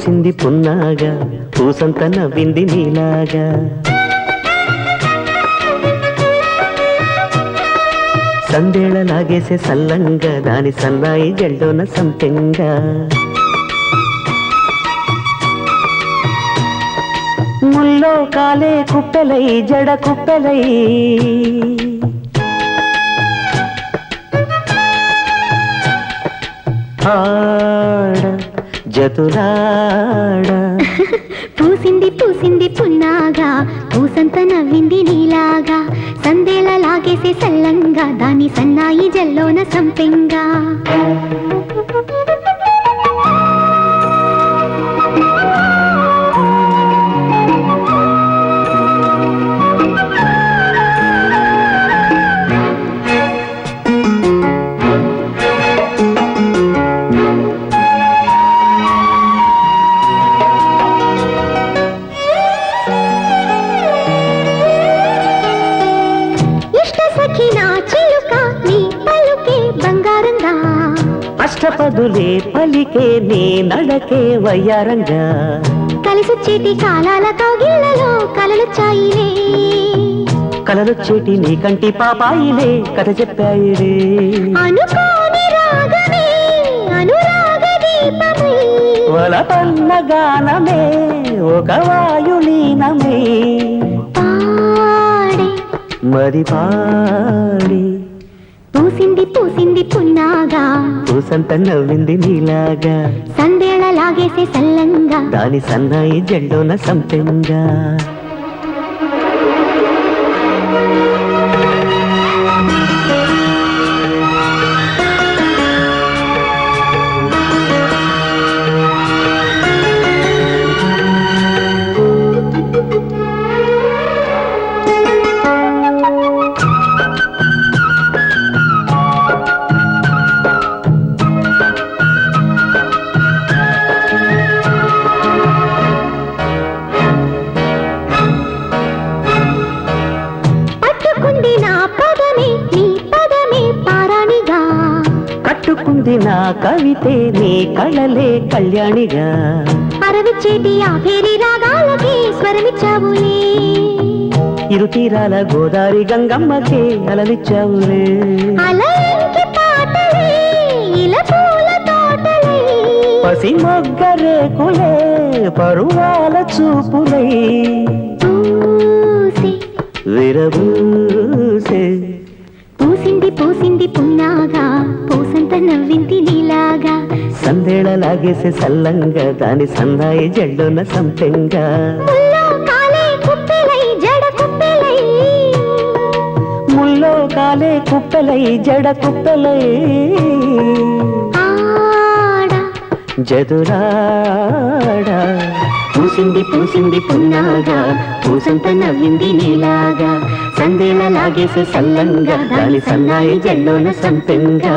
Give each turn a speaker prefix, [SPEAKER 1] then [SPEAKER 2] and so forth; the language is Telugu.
[SPEAKER 1] పూసింది పున్నాగా పూసంత నవ్వింది నీలాగా సందేళ లాగేసే సల్లంగా దాని సన్నాయి జల్లోన సంపెంగా ముల్లో కాలే కుప్పెలై జడ కుప్పెలై ఆడ జతులాడ
[SPEAKER 2] పూసింది పూసింది పున్నాగా పూసంత నవ్వింది నీలాగా సందేళ లాగేసే సల్లంగా దాని సన్నాయి జల్లోన సంపెంగా
[SPEAKER 1] అష్టపదులే పలికే నీ నడకే వయ్యారంగా
[SPEAKER 2] కలిసొచ్చేటి కాలాల కౌగిళ్లలో కలలొచ్చాయిలే
[SPEAKER 1] కలలొచ్చేటి నీ కంటి పాపాయిలే కథ చెప్పాయిలే
[SPEAKER 2] అనుకోని రాగమే అనురాగ దీపమై
[SPEAKER 1] వలపన్న గానమే ఒక వాయులీనమే
[SPEAKER 2] పాడే
[SPEAKER 1] మరి పాడి
[SPEAKER 2] పూసింది పూసింది పున్నాగా
[SPEAKER 1] పూసంత నవ్వింది నీలాగా
[SPEAKER 2] సందేళ లాగేసే సల్లంగా
[SPEAKER 1] దాని సన్నాయి జల్లోన సంపెంగా కట్టుకుంది నా కవితే నీ కళలే కళ్యాణిగా
[SPEAKER 2] అరవిచ్చేటి ఆ పేరి రాగాలకి స్వరమిచ్చావులే
[SPEAKER 1] ఇరు తీరాల గోదారి గంగమ్మకే అలలిచ్చావులే
[SPEAKER 2] అలయంకి పాటలే ఇలా పూల తోటలే
[SPEAKER 1] పసి మొగ్గరేకులే పరువాల చూపులై
[SPEAKER 2] పూసి
[SPEAKER 1] విరబూసే
[SPEAKER 2] పూసింది పూసింది పున్నాగా పూసంత నవ్వింది నీలాగా
[SPEAKER 1] సందేళ లాగేసే సల్లంగా దాని సన్నాయి జల్లోన సంపెంగా
[SPEAKER 2] ముల్లో కాలే కుప్పెలై జడ కుప్పెలై
[SPEAKER 1] ముల్లో కాలే కుప్పెలై జడ కుప్పెలై
[SPEAKER 2] ఆడ
[SPEAKER 1] జదురాడ పూసింది పూసింది పున్నాగా పూసంత నవ్వింది నీలాగా సందేళ లాగేసే సల్లంగా దాని సన్నాయి జల్లోన సంపెంగా